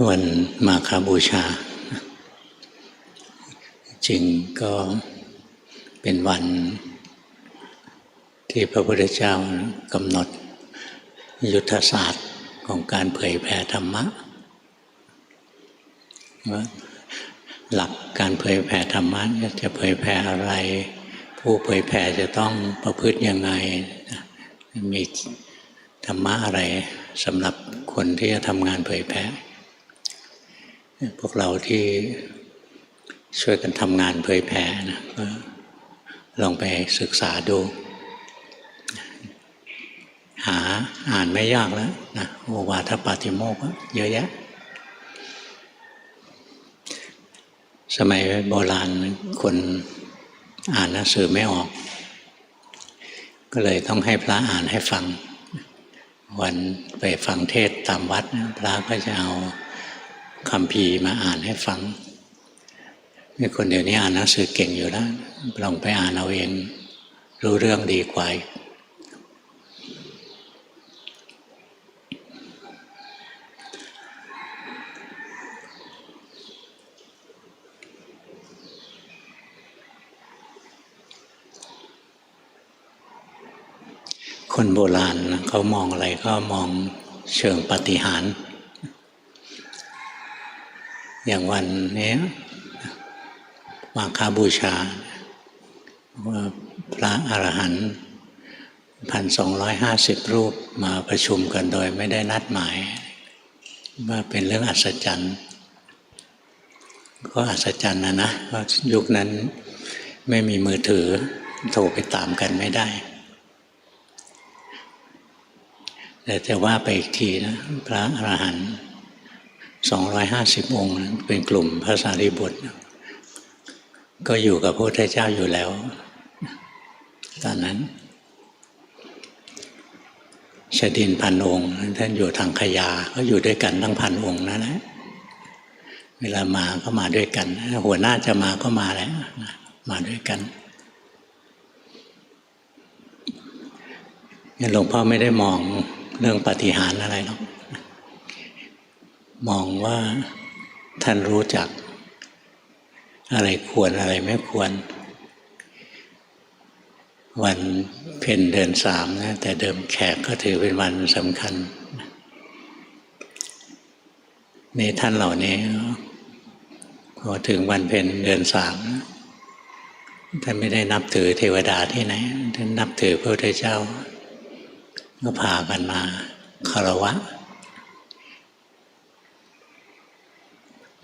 วันมาฆบูชาจริงก็เป็นวันที่พระพุทธเจ้ากำหนดยุทธศาสตร์ของการเผยแผ่ธรรมะว่าหลักการเผยแผ่ธรรมะจะเผยแผ่อะไรผู้เผยแผ่จะต้องประพฤติยังไงมีธรรมะอะไรสำหรับคนที่จะทำงานเผยแผ่พวกเราที่ช่วยกันทำงานเผยแผ่นะก็ลองไปศึกษาดูหาอ่านไม่ยากแล้วนะโอวาทปาติโมกข์เยอะแยะสมัยโบราณคนอ่านหนังสือไม่ออกก็เลยต้องให้พระอ่านให้ฟังวันไปฟังเทศน์ตามวัดพระก็จะเอาคัมภีร์มาอ่านให้ฟังมีคนเดี๋ยวนี้อ่านหนังสือเก่งอยู่แล้วลองไปอ่านเอาเองรู้เรื่องดีกว่าคนโบราณเขามองอะไรก็มองเชิงปาฏิหาริย์อย่างวันนี้มาฆบูชาว่าพระอรหันต์1,250 รูปมาประชุมกันโดยไม่ได้นัดหมายว่าเป็นเรื่องอัศจรรย์ก็อัศจรรย์นะเพราะยุคนั้นไม่มีมือถือโทรไปตามกันไม่ได้แต่จะว่าไปอีกทีนะพระอรหันต์250 องค์เป็นกลุ่มพระสารีบุตรก็อยู่กับพระพุทธเจ้าอยู่แล้วตอนนั้นชดิน1,000 องค์ท่านอยู่ทางขยาก็อยู่ด้วยกันทั้ง1,000 องค์นั่นแหละเวลามาก็มาด้วยกันหัวหน้าจะมาก็มาแล้วมาด้วยกันหลวงพ่อไม่ได้มองเรื่องปาฏิหาริย์อะไรหรอกมองว่าท่านรู้จักอะไรควรอะไรไม่ควรวันเพ็ญเดือน3นะแต่เดิมแขกก็ถือเป็นวันสำคัญนี่ท่านเหล่านี้พอถึงวันเพ็ญเดือน3ท่านไม่ได้นับถือเทวดาที่ไหนท่านนับถือพระพุทธเจ้าก็พากันมาคารวะ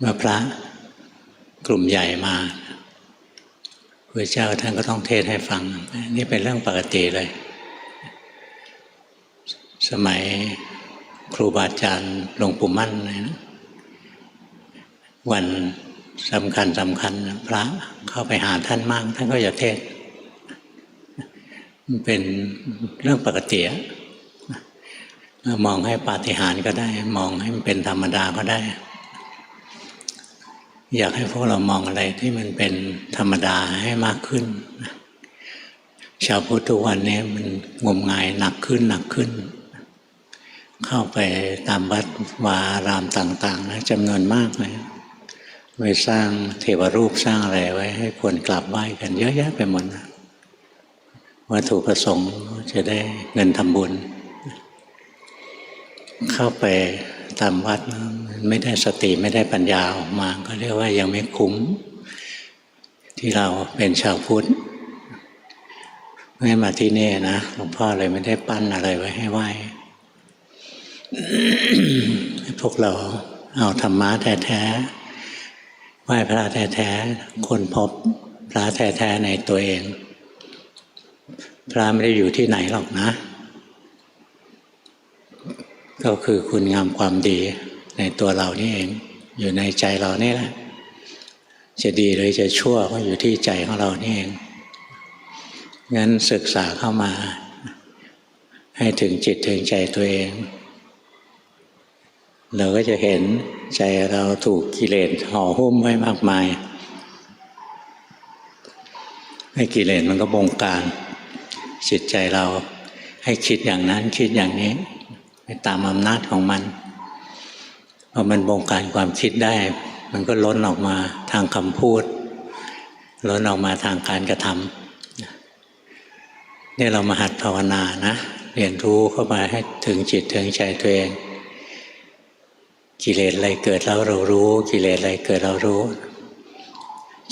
เมื่อพระกลุ่มใหญ่มาพระเจ้าท่านก็ต้องเทศน์ให้ฟังนี่เป็นเรื่องปกติเลยสมัยครูบาอาจารย์หลวงปู่มั่นนะวันสำคัญพระเข้าไปหาท่านมากท่านก็จะเทศน์มันเป็นเรื่องปกติมองให้ปาฏิหาริย์ก็ได้มองให้มันเป็นธรรมดาก็ได้อยากให้พวกเรามองอะไรที่มันเป็นธรรมดาให้มากขึ้นชาวพุทธทุกวันนี้มันงมงายหนักขึ้นเข้าไปตามวัดวารามต่างๆนะจำนวนมากเลยไปสร้างเทวรูปสร้างอะไรไว้ให้คนกราบไหว้กันเยอะแยะไปหมดนะวัตถุประสงค์จะได้เงินทำบุญเข้าไปตามวัดไม่ได้สติไม่ได้ปัญญาออกมาก็เรียกว่ายังไม่คุ้มที่เราเป็นชาวพุทธไม่มาที่นี่นะหลวงพ่อเลยไม่ได้ปั้นอะไรไว้ให้ไหว้ พวกเราเอาธรรมะแท้ๆไหว้พระแท้ๆคนพบพระแท้ๆในตัวเองพระไม่ได้อยู่ที่ไหนหรอกนะก็คือคุณงามความดีในตัวเรานี่เองอยู่ในใจเรานี่แหละจะดีหรือจะชั่วก็อยู่ที่ใจของเรานี่เองงั้นศึกษาเข้ามาให้ถึงจิตถึงใจตัวเองเราก็จะเห็นใจเราถูกกิเลสห่อหุ้มไว้มากมายให้กิเลสมันก็บงการจิตใจเราให้คิดอย่างนั้นคิดอย่างนี้ไปตามอำนาจของมันพ อมันบงการความคิดได้มันก็ล้นออกมาทางคำพูดล้นออกมาทางการกระทำนี่เรามาหัดภาวนานะเรียนรู้เข้ามาให้ถึงจิตถึงใจตัวเองกิเลสอะไรเกิดแล้วเรารู้กิเลสอะไรเกิดเรารู้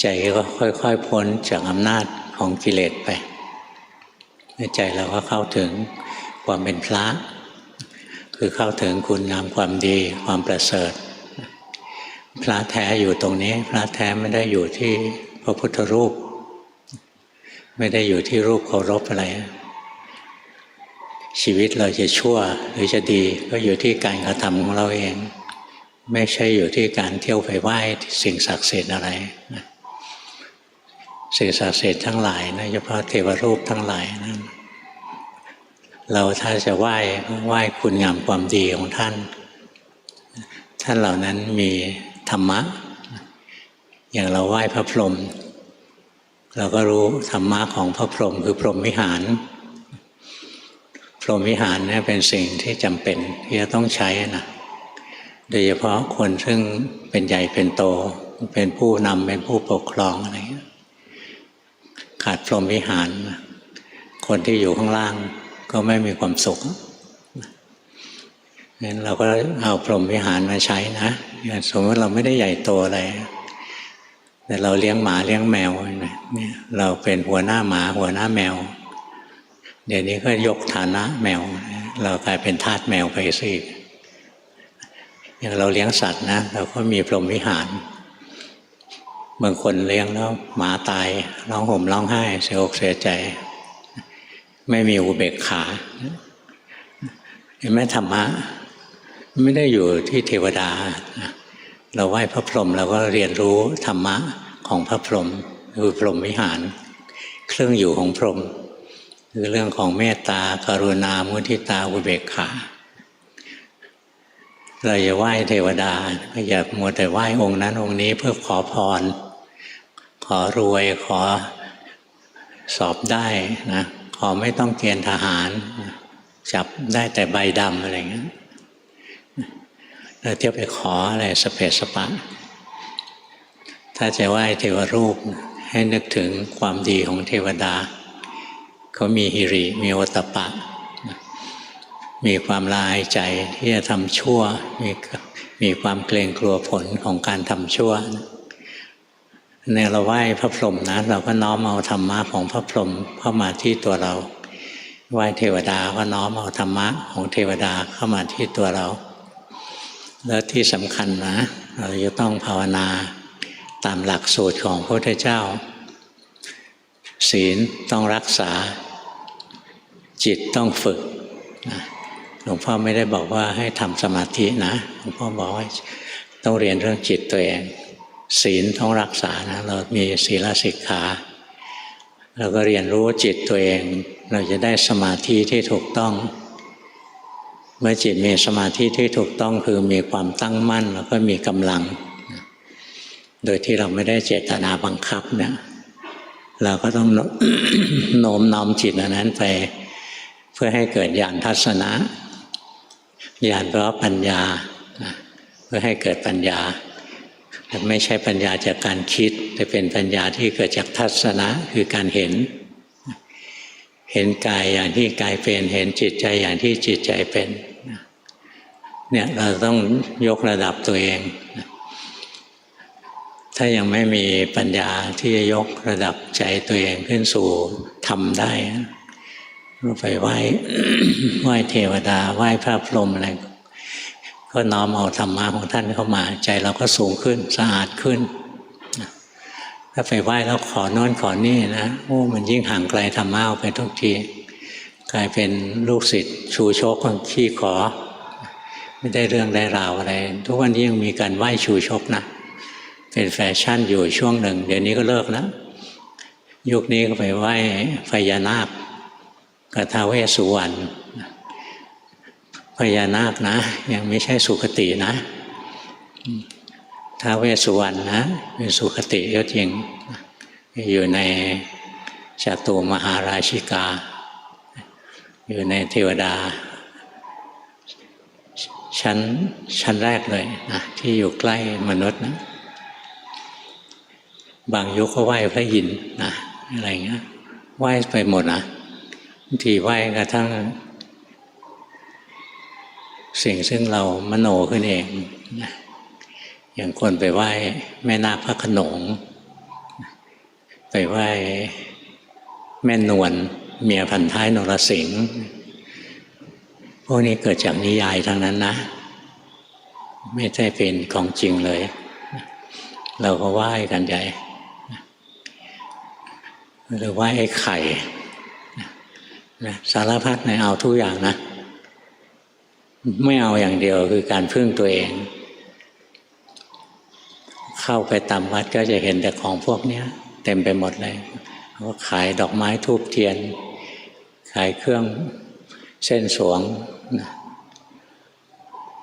ใจก็ค่อยๆพ้นจากอำนาจของกิเลสไปในใจเราก็เข้าถึงความเป็นพระคือเข้าถึงคุณงามความดีความประเสริฐพระแท้อยู่ตรงนี้พระแท้ไม่ได้อยู่ที่พระพุทธรูปไม่ได้อยู่ที่รูปเคารพอะไรชีวิตเราจะชั่วหรือจะดีก็อยู่ที่การกระทำของเราเองไม่ใช่อยู่ที่การเที่ยวไปไหว้สิ่งศักดิ์สิทธิ์อะไรสิ่งศักดิ์สิทธิ์ทั้งหลายนะเฉพาะเทวรูปทั้งหลายนะเราถ้าจะไหว้คุณงามความดีของท่านเหล่านั้นมีธรรมะอย่างเราไหว้พระพรหมเราก็รู้ธรรมะของพระพรหมคือพรหมวิหารพรหมวิหารเนี่ยเป็นสิ่งที่จำเป็นที่จะต้องใช้นะโดยเฉพาะคนซึ่งเป็นใหญ่เป็นโตเป็นผู้นำเป็นผู้ปกครองอะไรขาดพรหมวิหารคนที่อยู่ข้างล่างก็ไม่มีความสุขงั้นเราก็เอาพรหมวิหารมาใช้นะสมมติเราไม่ได้ใหญ่โตอะไรแต่เราเลี้ยงหมาเลี้ยงแมวเนี่ยเราเป็นหัวหน้าหมาหัวหน้าแมวเดี๋ยวนี้ก็ยกฐานะแมวเรากลายเป็นทาสแมวไปสิอย่างเราเลี้ยงสัตว์นะเราก็มีพรหมวิหารบางคนเลี้ยงแล้วหมาตายร้องห่มร้องไห้เสียอกเสียใจไม่มีอุเบกขาเห็นไหมธรรมะไม่ได้อยู่ที่เทวดาเราไหว้พระพรหมเราก็เรียนรู้ธรรมะของพระพรหมคือพรหมวิหารเครื่องอยู่ของพรหมคือเรื่องของเมตตากรุณามุทิตาอุเบกขาเราอย่าไหว้เทวดาอย่ามัวแต่ไหว้องค์นั้นองค์นี้เพื่อขอพรขอรวยขอสอบได้นะขอไม่ต้องเกณฑ์ทหารจับได้แต่ใบดำอะไรเงี้ยเราเที่ยวไปขออะไรสเปซสปะถ้าจะไหว้เทวรูปให้นึกถึงความดีของเทวดาเขามีหิริมีโอตตัปปะมีความละอายใจที่จะทำชั่วมีความเกรงกลัวผลของการทำชั่วเนี่ยเราไหว้พระพรหมนะเราก็น้อมเอาธรรมะของพระพรหมเข้ามาที่ตัวเราไหว้เทวดาก็น้อมเอาธรรมะของเทวดาเข้ามาที่ตัวเราแล้วที่สำคัญนะเราจะต้องภาวนาตามหลักสูตรของพระพุทธเจ้าศีลต้องรักษาจิตต้องฝึกหลวงพ่อไม่ได้บอกว่าให้ทำสมาธินะหลวงพ่อบอกว่าต้องเรียนเรื่องจิตตัวเองศีลต้องรักษานะเรามีศีลสิกขาเราก็เรียนรู้จิตตัวเองเราจะได้สมาธิที่ถูกต้องเมื่อจิตมีสมาธิที่ถูกต้องคือมีความตั้งมั่นแล้วก็มีกำลังโดยที่เราไม่ได้เจตนาบังคับเนี่ยเราก็ต้อง โน้มน้อมจิตอันนั้นไปเพื่อให้เกิดญาณทัศนะญาณแปลว่าปัญญาเพื่อให้เกิดปัญญาแต่ไม่ใช่ปัญญาจากการคิดแต่เป็นปัญญาที่เกิดจากทัศนะคือการเห็นกายอย่างที่กายเป็นเห็นจิตใจอย่างที่จิตใจเป็นเนี่ยเราต้องยกระดับตัวเองถ้ายังไม่มีปัญญาที่จะยกระดับใจตัวเองขึ้นสู่ธรรมได้เราไปไหว้ ไหว้เทวดาไหว้พระพรหมอะไรก็น้อมเอาธรรมะของท่านเข้ามาใจเราก็สูงขึ้นสะอาดขึ้นถ้าไปไหว้แล้วขอโน่นขอนี่นะโอ้มันยิ่งห่างไกลธรรมะไปทุกทีกลายเป็นลูกศิษย์ชูชกขี้ขอไม่ได้เรื่องได้ราวอะไรทุกวันนี้ยังมีการไหว้ชูชกนะเป็นแฟชั่นอยู่ช่วงหนึ่งเดี๋ยวนี้ก็เลิกแล้วยุคนี้ก็ไปไหว้พญานาคกับท้าวเวสสุวรรณพญานาคนะยังไม่ใช่สุคตินะท้าวเวสสุวรรณนะเป็นสุคติก็จริงอยู่ในจตุมหาราชิกาอยู่ในเทวดา ชั้นแรกเลยนะที่อยู่ใกล้มนุษย์นะบางยุคก็ไหว้พระอินทร์นะอะไรเงี้ยไหว้ไปหมดนะบางทีไหว้กระทั่งสิ่งซึ่งเรามโนขึ้นเองนะอย่างคนไปไหว้แม่นาคพระโขนงไปไหว้แม่นวลเมียพันท้ายนรสิงห์พวกนี้เกิดจากนิยายทั้งนั้นนะไม่ใช่เป็นของจริงเลยเราก็ไหว้กันใหญ่หรือไหว้ไอ้ไข่สารพัดในเอาทุกอย่างนะไม่เอาอย่างเดียวคือการพึ่งตัวเองเข้าไปตามวัดก็จะเห็นแต่ของพวกนี้เต็มไปหมดเลยเขาขายดอกไม้ธูปเทียนขายเครื่องเส้นสรวง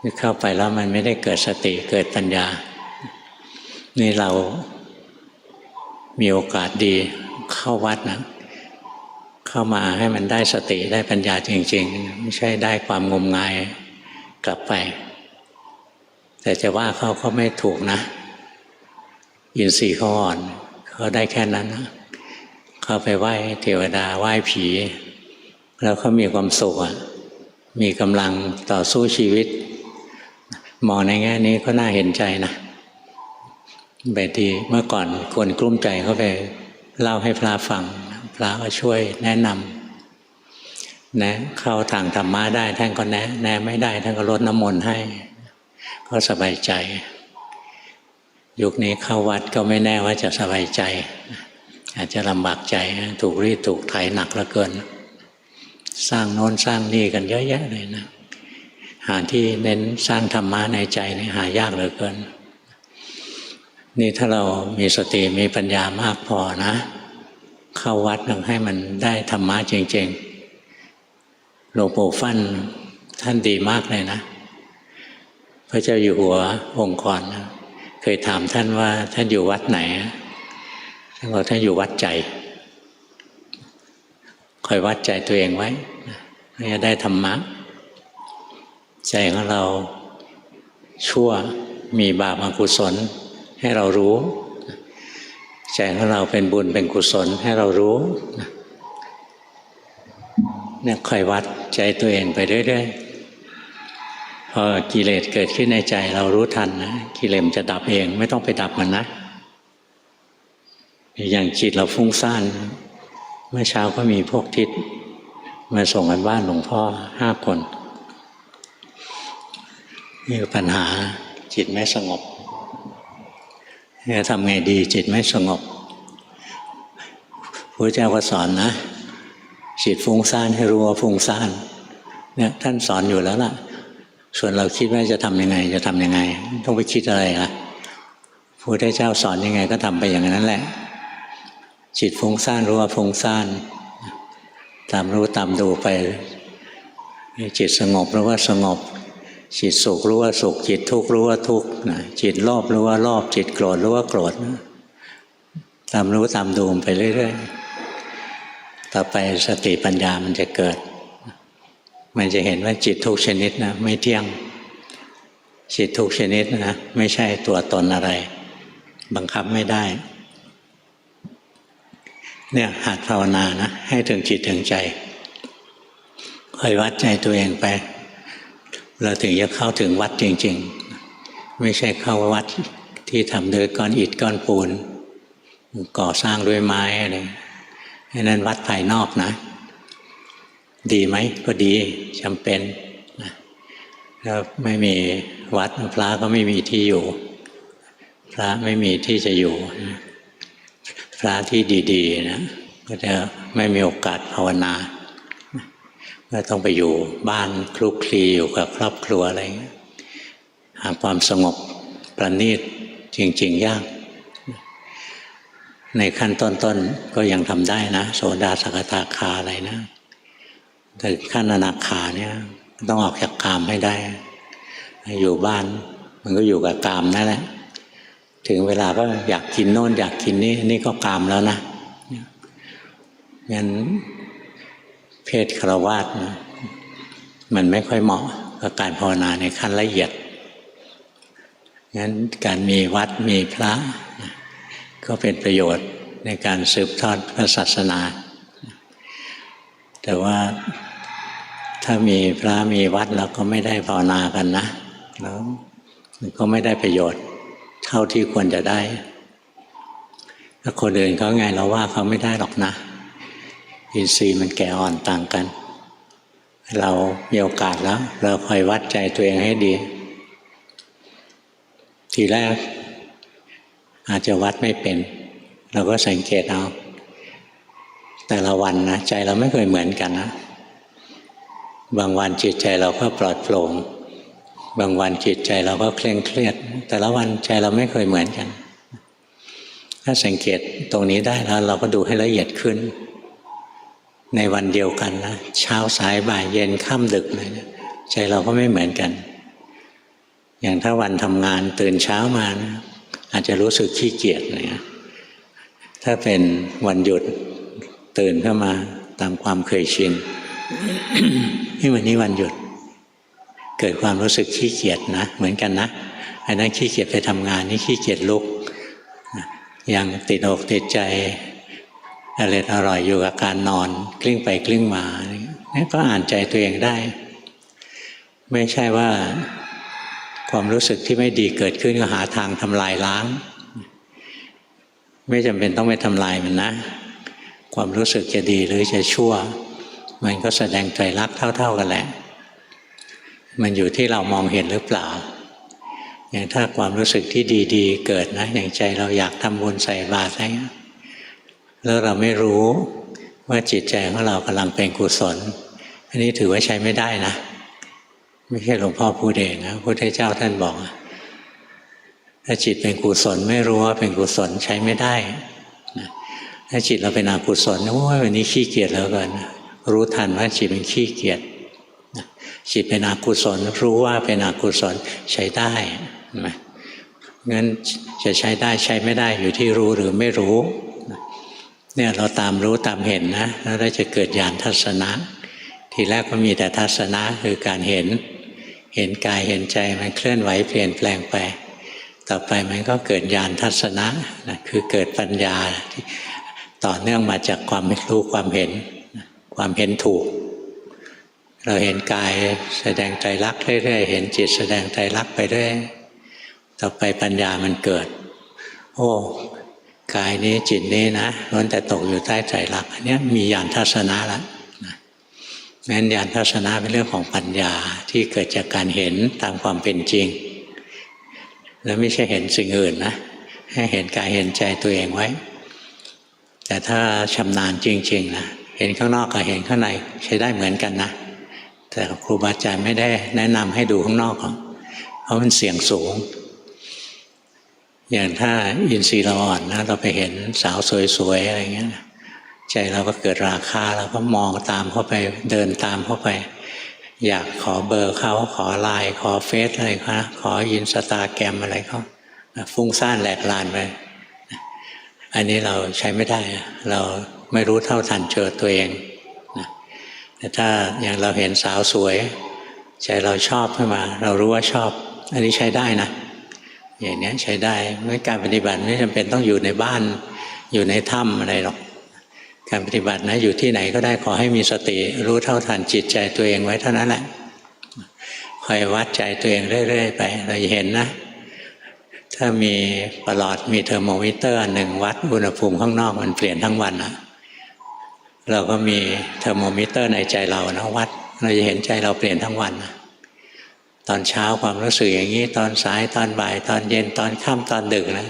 นี่เข้าไปแล้วมันไม่ได้เกิดสติเกิดปัญญานี่เรามีโอกาสดีเข้าวัดนะเข้ามาให้มันได้สติได้ปัญญาจริงๆไม่ใช่ได้ความงมงายกลับไปแต่จะว่าเขาก็ไม่ถูกนะอินทรีย์เขาอ่อนเขาได้แค่นั้นนะเขาไปไหว้เทวดาไหว้ผีแล้วเขามีความสุขมีกำลังต่อสู้ชีวิตมองในแง่นี้ก็น่าเห็นใจนะแบบที่เมื่อก่อนคนกลุ้มใจเขาไปเล่าให้พระฟังพระก็ช่วยแนะนำนะเข้าทางธรรมะได้ท่านก็แนะไม่ได้ท่านก็รดน้ำมนต์ให้ก็สบายใจยุคนี้เข้าวัดก็ไม่แน่ว่าจะสบายใจอาจจะลำบากใจถูกรีดถูกไถหนักเหลือเกินสร้างโน้นสร้างนี่กันเยอะแยะเลยนะหาที่เน้นสร้างธรรมะในใจนี่หายากเหลือเกินนี่ถ้าเรามีสติมีปัญญามากพอนะเข้าวัดต้องให้มันได้ธรรมะจริงๆหลวงปู่ฟั่นท่านดีมากเลยนะพระเจ้าอยู่หัวองค์ก่อนนะเคยถามท่านว่าท่านอยู่วัดไหนท่านบอกท่านอยู่วัดใจคอยวัดใจตัวเองไว้จะได้ธรรมะใจของเราชั่วมีบาปอกุศลให้เรารู้ใจของเราเป็นบุญเป็นกุศลให้เรารู้เนี่ยคอยวัดใจตัวเองไปเรื่อยๆพอกิเลสเกิดขึ้นในใจเรารู้ทันนะกิเลสจะดับเองไม่ต้องไปดับมันนะอย่างจิตเราฟุ้งซ่านเมื่อเช้าก็มีพวกทิศมาส่งกันบ้านหลวงพ่อ5 คนมีปัญหาจิตไม่สงบจะทำไงดีจิตไม่สงบพระเจ้าก็สอนนะจิตฟุ้งซ่านให้รู้ว่าฟุ้งซ่านเนี่ยท่านสอนอยู่แล้วล่ะส่วนเราคิดว่าจะทำยังไงจะทำยังไงต้องไปคิดอะไรล่ะพระพุทธเจ้าสอนยังไงก็ทำไปอย่างนั้นแหละจิตฟุ้งซ่านรู้ว่าฟุ้งซ่านตามรู้ตามดูไปจิตสงบรู้ว่าสงบจิตสุขรู้ว่าสุขจิตทุกข์รู้ว่าทุกข์จิตโลภรู้ว่าโลภจิตโกรธรู้ว่าโกรธตามรู้ตามดูไปเรื่อยๆต่อไปสติปัญญามันจะเกิดมันจะเห็นว่าจิตทุกชนิดนะไม่เที่ยงจิตทุกชนิดนะไม่ใช่ตัวตนอะไรบังคับไม่ได้เนี่ยหัดภาวนานะให้ถึงจิตถึงใจคอยวัดใจตัวเองไปเราถึงจะเข้าถึงวัดจริงๆไม่ใช่เข้าวัดที่ทำด้วยก้อนอิฐก้อนปูนก่อสร้างด้วยไม้อะไรนั่นวัดภายนอกนะดีไหมก็ดีจำเป็นแล้วไม่มีวัดพระก็ไม่มีที่อยู่พระไม่มีที่จะอยู่พระที่ดีๆนะก็จะไม่มีโอกาสภาวนาก็ต้องไปอยู่บ้านคลุกคลีอยู่กับครอบครัวอะไรเงี้ยหาความสงบประณีตจริงๆยากในขั้นต้นๆก็ยังทำได้นะโสดาสกทาคาอะไรนะแต่ขั้นอนาคาเนี่ยต้องออกจากกามให้ได้อยู่บ้านมันก็อยู่กับกามนั่นแหละถึงเวลาก็อยากกินโน่นอยากกินนี่ก็กามแล้วนะงั้นเพศฆราวาสมันไม่ค่อยเหมาะ กับการภาวนาในขั้นละเอียดงั้นการมีวัดมีพระก็เป็นประโยชน์ในการสืบทอดพระศาสนาแต่ว่าถ้ามีพระมีวัดเราก็ไม่ได้ภาวนากันนะแล้วมันก็ไม่ได้ประโยชน์เท่าที่ควรจะได้ถ้าคนอื่นเขาไงเราว่าเขาไม่ได้หรอกนะอินทรีย์มันแก่อ่อนต่างกันเรามีโอกาสแล้วเราคอยวัดใจตัวเองให้ดีทีแรกอาจจะวัดไม่เป็นเราก็สังเกตเอาแต่ละวันนะใจเราไม่เคยเหมือนกันนะบางวันจิตใจเราก็ปลอดโปร่งบางวันจิตใจเราก็เคร่งเครียดแต่ละวันใจเราไม่เคยเหมือนกันถ้าสังเกตตรงนี้ได้แล้วเราก็ดูให้ละเอียดขึ้นในวันเดียวกันนะเช้าสายบ่ายเย็นค่ำดึกเลยนะใจเราก็ไม่เหมือนกันอย่างถ้าวันทำงานตื่นเช้ามานะอาจจะรู้สึกขี้เกียจนะถ้าเป็นวันหยุดตื่นเข้ามาตามความเคยชิน ที่วันนี้วันหยุดเกิดความรู้สึกขี้เกียจนะเหมือนกันนะอันนั้นขี้เกียจไปทำงานนี่ขี้เกียจลุกยังติดอกติดใจอร่อยอยู่กับการนอนกลิ้งไปกลิ้งมานี่ก็อ่านใจตัวเองได้ไม่ใช่ว่าความรู้สึกที่ไม่ดีเกิดขึ้นก็หาทางทำลายล้างไม่จำเป็นต้องไปทำลายมันนะความรู้สึกจะดีหรือจะชั่วมันก็แสดงไตรลักษณ์เท่าๆกันแหละมันอยู่ที่เรามองเห็นหรือเปล่าอย่างถ้าความรู้สึกที่ดีๆเกิดนะอย่างใจเราอยากทำบุญใส่บาตรอะไรเงี้ยแล้วเราไม่รู้ว่าจิตใจของเรากำลังเป็นกุศลอันนี้ถือว่าใช้ไม่ได้นะไม่ใช่หลวงพ่อพูดเองนะพระพุทธเจ้าท่านบอกถ้าจิตเป็นกุศลไม่รู้ว่าเป็นกุศลใช้ไม่ได้นะถ้าจิตเราเป็นอกุศลโอ้ยวันนี้ขี้เกียจแล้วกันรู้ทันว่าจิตเป็นขี้เกียจจิตเป็นอกุศลรู้ว่าเป็นอกุศลใช้ได้นะงั้นจะใช้ได้ใช้ไม่ได้อยู่ที่รู้หรือไม่รู้เนี่ยเราตามรู้ตามเห็นนะแล้วเราจะเกิดญาณทัศนะทีแรกก็มีแต่ทัศนะคือการเห็นกายเห็นใจมันเคลื่อนไหวเปลี่ยนแปลงไปต่อไปมันก็เกิดญาณทัศนะนะคือเกิดปัญญาที่ต่อเนื่องมาจากความรู้ความเห็นถูกเราเห็นกายแสดงไตรลักษณ์เรื่อยๆเห็นจิตแสดงไตรลักษณ์ไปเรื่อยต่อไปปัญญามันเกิดโอ้กายนี้จิตนี้นะล้วนแต่ตกอยู่ใต้ไตรลักษณ์อันนี้มีญาณทัศนะแล้วงั้นญาณทัศนะเป็นเรื่องของปัญญาที่เกิดจากการเห็นตามความเป็นจริงแล้วไม่ใช่เห็นสิ่งอื่นนะให้เห็นกายเห็นใจตัวเองไว้แต่ถ้าชำนาญจริงๆนะเห็นข้างนอกกับเห็นข้างในใช้ได้เหมือนกันนะแต่ครูบาอาจารย์ไม่ได้แนะนำให้ดูข้างนอกเพราะมันเสี่ยงสูงอย่างถ้าอินทรีย์เราอ่อนนะเราไปเห็นสาวสวยๆอะไรเงี้ยใจเราก็เกิดราคะเราก็มองตามเข้าไปเดินตามเข้าไปอยากขอเบอร์เขาขอไลน์ขอเฟซอะไรเขาขออินสตาแกรมอะไรเขาฟุ้งซ่านแหลกลานไปอันนี้เราใช้ไม่ได้เราไม่รู้เท่าทันเจอตัวเองนะแต่ถ้าอย่างเราเห็นสาวสวยใจเราชอบขึ้นมาเรารู้ว่าชอบอันนี้ใช้ได้นะอย่างนี้ใช้ได้ไม่การปฏิบัติไม่จำเป็นต้องอยู่ในบ้านอยู่ในถ้ำอะไรหรอกการปฏิบัตินะอยู่ที่ไหนก็ได้ขอให้มีสติรู้เท่าทันจิตใจตัวเองไว้เท่านั้นแหละคอยวัดใจตัวเองเรื่อยๆไปเราเห็นนะถ้ามีประหลอดมีเทอร์โมมิเตอร์หนึ่งวัดอุณหภูมิข้างนอกมันเปลี่ยนทั้งวันนะเราก็มีเทอร์โมมิเตอร์ในใจเรานะวัดเราจะเห็นใจเราเปลี่ยนทั้งวันนะตอนเช้าความรู้สึกอย่างนี้ตอนสายตอนบ่ายตอนเย็นตอนค่ำตอนดึกนะ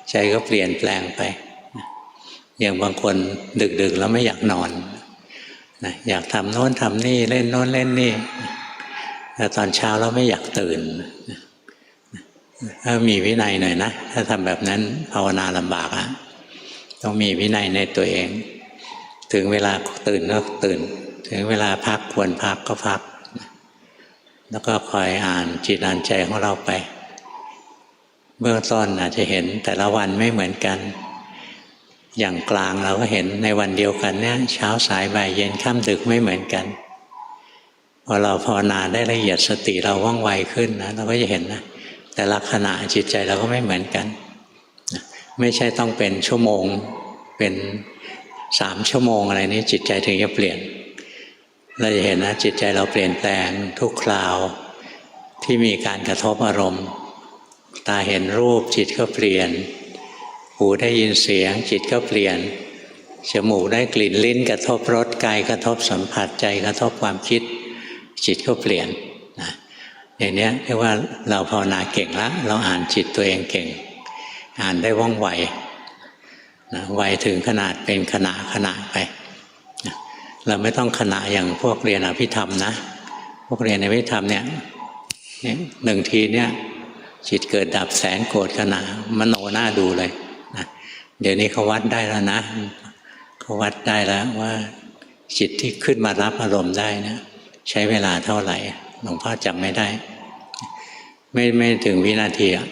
ใจก็เปลี่ยนแปลงไปอย่างบางคนดึกๆแล้วไม่อยากนอนนะอยากทำโน้นทำนี่เล่นโน้นเล่นนี่แต่ตอนเช้าเราไม่อยากตื่นถ้ามีวินัยหน่อยนะถ้าทำแบบนั้นภาวนาลำบากอะต้องมีวินัยในตัวเองถึงเวลาตื่นก็ตื่นถึงเวลาพักควรพักก็พักแล้วก็คอยอ่านจิตอ่านใจของเราไปเบื้องต้นอาจจะเห็นแต่ละวันไม่เหมือนกันอย่างกลางเราก็เห็นในวันเดียวกันเนี่ยเช้าสายบ่ายเย็นค่ำดึกไม่เหมือนกัน พอเราภาวนาได้ละเอียดสติเราว่องไวขึ้นนะเราก็จะเห็นนะแต่ละขณะจิตใจเราก็ไม่เหมือนกันไม่ใช่ต้องเป็นชั่วโมงเป็น3 ชั่วโมงอะไรนี้จิตใจถึงจะเปลี่ยนเราจะเห็นนะจิตใจเราเปลี่ยนแปลงทุกคราวที่มีการกระทบอารมณ์ตาเห็นรูปจิตก็เปลี่ยนหูได้ยินเสียงจิตก็เปลี่ยนจมูกได้กลิ่นลิ้นกระทบรสกายกระทบสัมผัสใจกระทบความคิดจิตก็เปลี่ยนนะอย่างนี้เรียกว่าเราภาวนาเก่งแล้วเราอ่านจิตตัวเองเก่งอ่านได้ว่องไวนะไวถึงขนาดเป็นขณะไปนะเราไม่ต้องขณะอย่างพวกเรียนอภิธรรมนะพวกเรียนอภิธรรมเนี่ย1 ทีเนี่ยจิตเกิดดับแสนโกรธขณะมโนหน้าดูเลยนะเดี๋ยวนี้เขาวัดได้แล้วนะเขาวัดได้แล้วว่าจิตที่ขึ้นมารับอารมณ์ได้นะใช้เวลาเท่าไหร่หลวงพ่อจำไม่ได้ไม่ถึงวินาทีอะ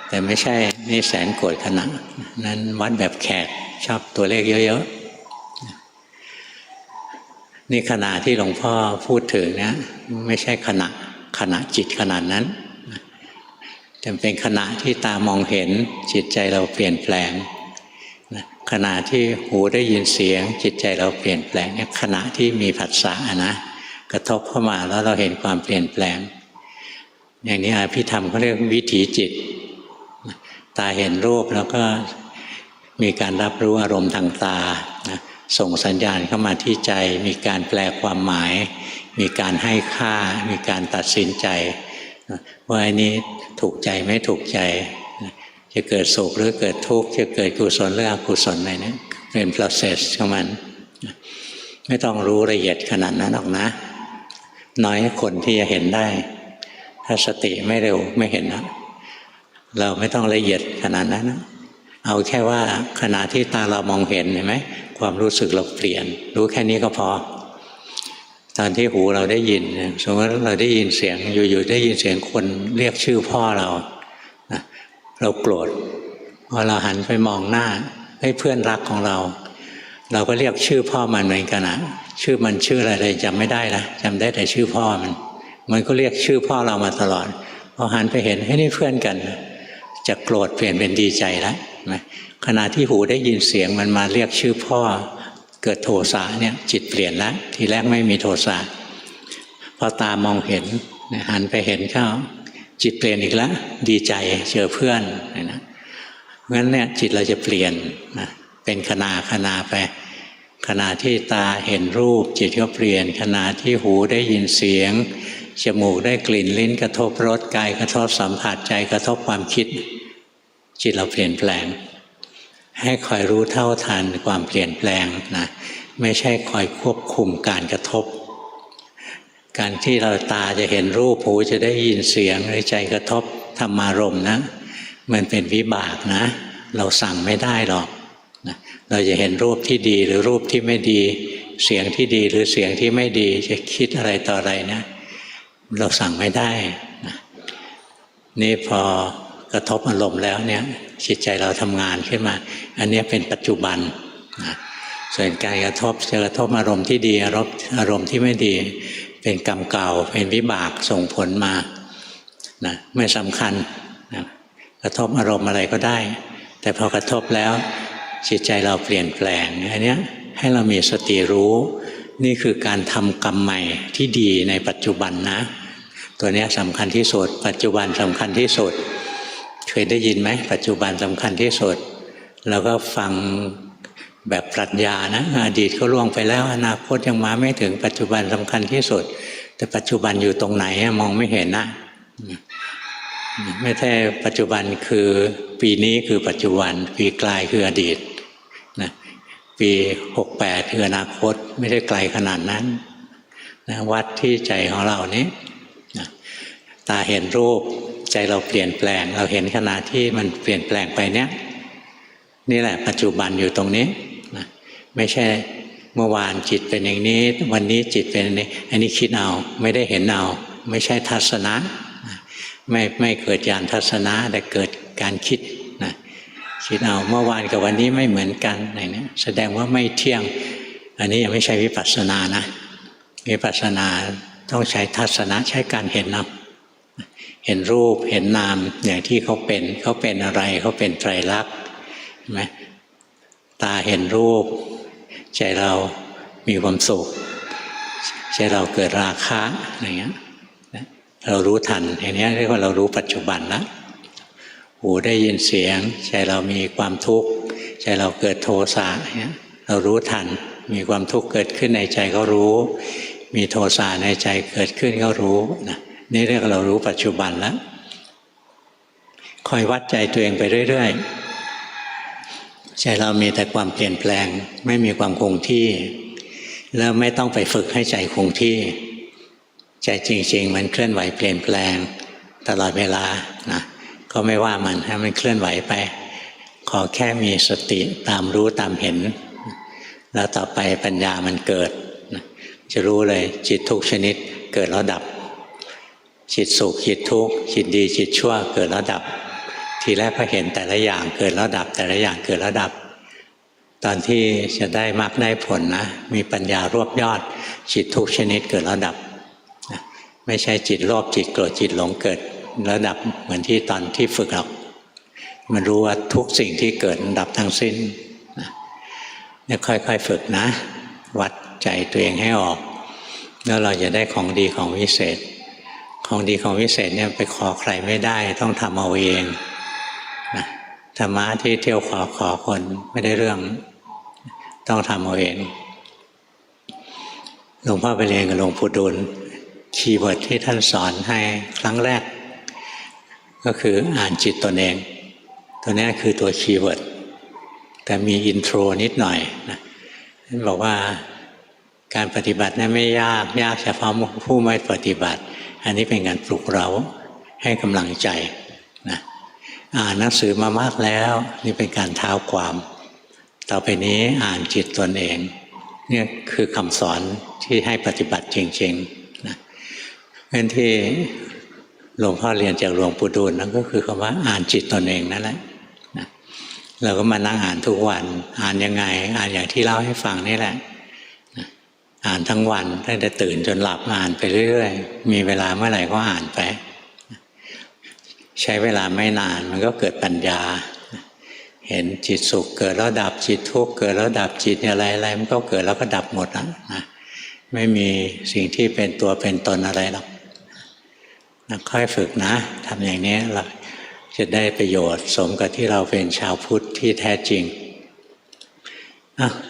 แต่ไม่ใช่นี่แสนโกรธขณะนั้นวัดแบบแขกชอบตัวเลขเยอะๆนี่ขณะที่หลวงพ่อพูดถึงนะไม่ใช่ขณะจิตขนาดนั้นแต่เป็นขณะที่ตามองเห็นจิตใจเราเปลี่ยนแปลงขณะที่หูได้ยินเสียงจิตใจเราเปลี่ยนแปลงเนี่ยขณะที่มีผัสสะนะกระทบเข้ามาแล้วเราเห็นความเปลี่ยนแปลงอย่างนี้อภิธรรมเขาเรียกวิถีจิตตาเห็นรูปแล้วก็มีการรับรู้อารมณ์ทางตานะส่งสัญญาณเข้ามาที่ใจมีการแปลความหมายมีการให้ค่ามีการตัดสินใจว่าอันนี้ถูกใจไม่ถูกใจจะเกิดสุขหรือเกิดทุกข์จะเกิดกุศลหรืออกุศลอะไรเนี่ยเป็น process ของมันไม่ต้องรู้ละเอียดขนาดนั้นหรอกนะน้อยคนที่จะเห็นได้ถ้าสติไม่เร็วไม่เห็นนะเราไม่ต้องละเอียดขนาดนั้นนะเอาแค่ว่าขณะที่ตาเรามองเห็นเห็นไหมความรู้สึกเราเปลี่ยนรู้แค่นี้ก็พอตอนที่หูเราได้ยินสมมติเราได้ยินเสียงอยู่ๆได้ยินเสียงคนเรียกชื่อพ่อเรานะเราโกรธพอเราหันไปมองหน้าให้เพื่อนรักของเราเราก็เรียกชื่อพ่อมันเหมือนกันนะชื่อมันชื่ออะไรเลยจำไม่ได้ละจำได้แต่ชื่อพ่อมันก็เรียกชื่อพ่อเรามาตลอดพอหันไปเห็นให้นี่เพื่อนกันจะโกรธเปลี่ยนเป็นดีใจแล้วนะขณะที่หูได้ยินเสียงมันมาเรียกชื่อพ่อเกิดโทสะเนี่ยจิตเปลี่ยนแล้วทีแรกไม่มีโทสะพอตามองเห็นหันไปเห็นเข้าจิตเปลี่ยนอีกแล้วดีใจเจอเพื่อนนะงั้นเนี่ยจิตเราจะเปลี่ยนนะเป็นขณะไปขณะที่ตาเห็นรูปจิตก็เปลี่ยนขณะที่หูได้ยินเสียงจมูกได้กลิ่นลิ้นกระทบรสกายกระทบสัมผัสใจกระทบความคิดจิตเราเปลี่ยนแปลงให้คอยรู้เท่าทันความเปลี่ยนแปลงนะไม่ใช่คอยควบคุมการกระทบการที่เราตาจะเห็นรูปหูจะได้ยินเสียงหรือใจกระทบธรรมารมณ์นะมันเป็นวิบากนะเราสั่งไม่ได้หรอกนะเราจะเห็นรูปที่ดีหรือรูปที่ไม่ดีเสียงที่ดีหรือเสียงที่ไม่ดีจะคิดอะไรต่ออะไรนะเราสั่งไม่ได้นะนี่พอกระทบอารมณ์แล้วเนี่ยจิตใจเราทำงานขึ้นมาอันนี้เป็นปัจจุบันนะส่วนการกระทบจะกระทบอารมณ์ที่ดีอารมณ์ที่ไม่ดีเป็นกรรมเก่าเป็นวิบากส่งผลมานะไม่สำคัญนะกระทบอารมณ์อะไรก็ได้แต่พอกระทบแล้วจิตใจเราเปลี่ยนแปลงอันนี้ให้เรามีสติรู้นี่คือการทำกรรมใหม่ที่ดีในปัจจุบันนะตัวนี้สำคัญที่สุดปัจจุบันสำคัญที่สุดเคยได้ยินไหมปัจจุบันสำคัญที่สุดเราก็ฟังแบบปรัชญานะอดีตก็ล่วงไปแล้วอนาคตยังมาไม่ถึงปัจจุบันสำคัญที่สุดแต่ปัจจุบันอยู่ตรงไหนมองไม่เห็นนะไม่ใช่ปัจจุบันคือปีนี้คือปัจจุบันปีกลายคืออดีตนะปี68คืออนาคตไม่ได้ไกลขนาดนั้นนะวัดที่ใจของเรานี้นะตาเห็นรูปใจเราเปลี่ยนแปลงเราเห็นขณะที่มันเปลี่ยนแปลงไปเนี้ยนี่แหละปัจจุบันอยู่ตรงนี้นะไม่ใช่เมื่อวานจิตเป็นอย่างนี้วันนี้จิตเป็นอย่างนี้อันนี้คิดเอาไม่ได้เห็นเอาไม่ใช่ทัศนะไม่เกิดญาณทัศนะแต่เกิดการคิดนะคิดเอาเมื่อวานกับวันนี้ไม่เหมือนกันอะไรเนี่ยแสดงว่าไม่เที่ยงอันนี้ยังไม่ใช่วิปัสสนานะ วิปัสสนาต้องใช้ทัศนะใช้การเห็นนะเห็นรูปเห็นนามอย่างที่เขาเป็นอะไรเขาเป็นไตรลักษณ์ใช่ไหมตาเห็นรูปใจเรามีความสุขใจเราเกิดราคะอะไรเงี้ยเรารู้ทันอย่างนี้เรียกว่าเรารู้ปัจจุบันนะหูได้ยินเสียงใจเรามีความทุกข์ใจเราเกิดโทสะเนี่ยเรารู้ทันมีความทุกข์เกิดขึ้นในใจก็รู้มีโทสะในใจเกิดขึ้นก็รู้นะนี่เรียกเรารู้ปัจจุบันแล้วคอยวัดใจตัวเองไปเรื่อยๆใจเรามีแต่ความเปลี่ยนแปลงไม่มีความคงที่แล้วไม่ต้องไปฝึกให้ใจคงที่ใจจริงๆมันเคลื่อนไหวเปลี่ยนแปลงตลอดเวลานะก็ไม่ว่ามันให้มันเคลื่อนไหวไปขอแค่มีสติตามรู้ตามเห็นแล้วต่อไปปัญญามันเกิดจะรู้เลยจิตทุกชนิดเกิดแล้วดับจิตสุขจิตทุกข์จิตดีจิตชั่วเกิดแล้วดับทีแรกก็เห็นแต่ละอย่างเกิดแล้วดับแต่ละอย่างเกิดแล้วดับตอนที่จะได้มรรคได้ผลนะมีปัญญารวบยอดจิตทุกชนิดเกิดแล้วดับไม่ใช่จิตโลภจิตโกรธจิตหลงเกิดแล้วดับเหมือนที่ตอนที่ฝึกหรอกมันรู้ว่าทุกสิ่งที่เกิดดับทั้งสิ้นเนี่ยค่อยๆฝึกนะวัดใจตัวเองให้ออกแล้วเราจะได้ของดีของวิเศษของดีของวิเศษเนี่ยไปขอใครไม่ได้ต้องทำเอาเองนะธรรมะที่เที่ยวขอคนไม่ได้เรื่องต้องทำเอาเองหลวงพ่อไปเรียนกับหลวงปู่ดูลคีย์เวิร์ดที่ท่านสอนให้ครั้งแรกก็คืออ่านจิตตนเองตัวนี้คือตัวคีย์เวิร์ดแต่มีอินโทรนิดหน่อยนะท่านบอกว่าการปฏิบัตินั้นไม่ยากเฉพาะผู้ไม่ปฏิบัติอันนี้เป็นการปลุกเราให้กำลังใจนะอ่านหนังสือมามากแล้วนี่เป็นการเท้าความต่อไปนี้อ่านจิตตนเองเนี่ยคือคำสอนที่ให้ปฏิบัติจริงๆนะเพราะฉะนั้นที่หลวงพ่อเรียนจากหลวงปู่ดูลนั่นก็คือคำว่าอ่านจิตตนเองนั่นแหละนะเราก็มานั่งอ่านทุกวันอ่านยังไงอ่านอย่างที่เล่าให้ฟังนี่แหละอ่านทั้งวันตั้งแต่ตื่นจนหลับอ่านไปเรื่อยๆมีเวลาเมื่อไหร่ก็อ่านไปใช้เวลาไม่นานมันก็เกิดปัญญาเห็นจิตสุขเกิดแล้วดับจิตทุกข์เกิดแล้วดับจิตอะไรมันก็เกิดแล้วก็ดับหมดนะไม่มีสิ่งที่เป็นตัวเป็นตนอะไรหรอกค่อยฝึกนะทำอย่างนี้เราจะได้ประโยชน์สมกับที่เราเป็นชาวพุทธที่แท้จริง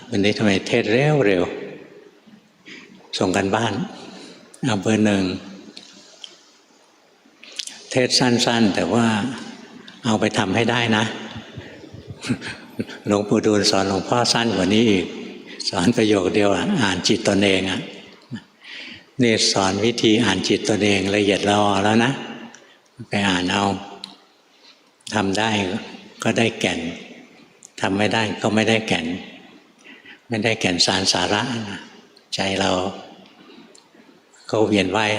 วันนี้ทำไมเทศเร็วส่งกันบ้านเอาเบอร์หนึ่งเทศสั้นๆแต่ว่าเอาไปทำให้ได้นะหลวงปู่ดูลสอนหลวงพ่อสั้นกว่านี้อีกสอนประโยคเดียวอ่านจิตตนเองนี่สอนวิธีอ่านจิตตนเองละเอียดละออแล้วนะไปอ่านเอาทำได้ก็ได้แก่นทำไม่ได้ก็ไม่ได้แก่นไม่ได้แก่นสารสาระใจเราก็เวียนว่าย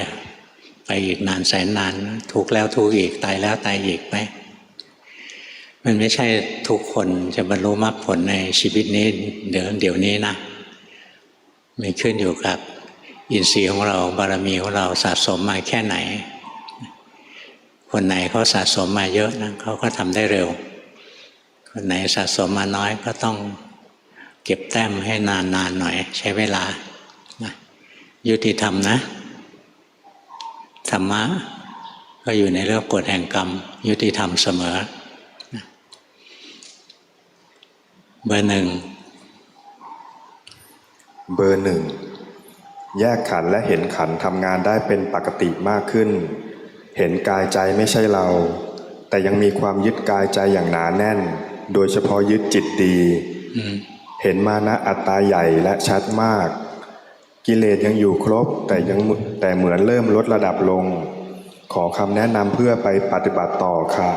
ไปอีกนานแสนนานทุกข์แล้วทุกข์อีกตายแล้วตายอีกไปมันไม่ใช่ทุกคนจะบรรลุมรรคผลในชีวิตนี้เดี๋ยวนี้นะมันขึ้นอยู่กับอินทรีย์ของเราบารมีของเราสะสมมาแค่ไหนคนไหนเขาสะสมมาเยอะนะเขาก็ทำได้เร็วคนไหนสะสมมาน้อยก็ต้องเก็บแต้มให้นานหน่อยใช้เวลานะยุติธรรมนะธรรมะก็อยู่ในเรื่องกฎแห่งกรรมยุติธรรมเสมอเบอร์หนึ่งแยกขันธ์และเห็นขันธ์ทำงานได้เป็นปกติมากขึ้นเห็นกายใจไม่ใช่เราแต่ยังมีความยึดกายใจอย่างหนาแน่นโดยเฉพาะยึดจิตดีเห็นมานะอัตตาใหญ่และชัดมากกิเลสยังอยู่ครบแต่เหมือนเริ่มลดระดับลงขอคำแนะนำเพื่อไปปฏิบัติต่อค่ะ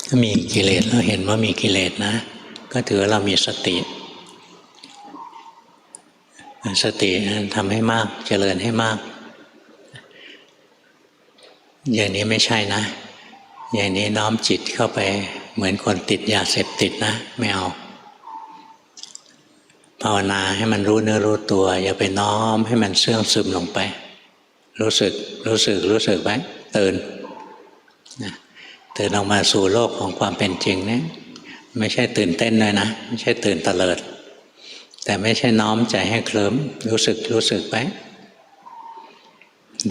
ถ้ามีกิเลสเราเห็นว่ามีกิเลสนะก็ถือว่าเรามีสติทำให้มากเจริญให้มากอย่างนี้ไม่ใช่นะอย่างนี้น้อมจิตเข้าไป เหมือนคนติดยาเสพติดนะไม่เอาภาวนาให้มันรู้เนื้อรู้ตัวอย่าไปน้อมให้มันเสื่องซึมลงไปรู้สึกไว้ตื่นนะตื่นออกมาสู่โลกของความเป็นจริงเนี่ยไม่ใช่ตื่นเต้นเลยนะไม่ใช่ตื่นเตลิดแต่ไม่ใช่น้อมใจให้เคลิ้มรู้สึกไว้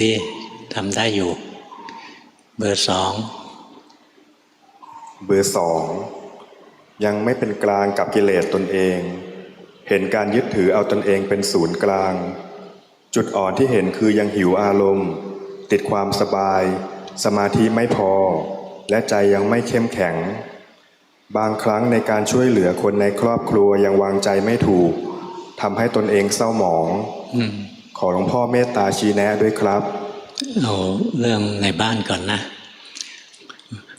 ดีทำได้อยู่เบอร์สอง เบอร์สองยังไม่เป็นกลางกับกิเลสตนเองเห็นการยึดถือเอาตนเองเป็นศูนย์กลางจุดอ่อนที่เห็นคือยังหิวอารมณ์ติดความสบายสมาธิไม่พอและใจยังไม่เข้มแข็งบางครั้งในการช่วยเหลือคนในครอบครัวยังวางใจไม่ถูกทำให้ตนเองเศร้าหมองขอหลวงพ่อเมตตาชี้แนะด้วยครับเอาเรื่องในบ้านก่อนนะ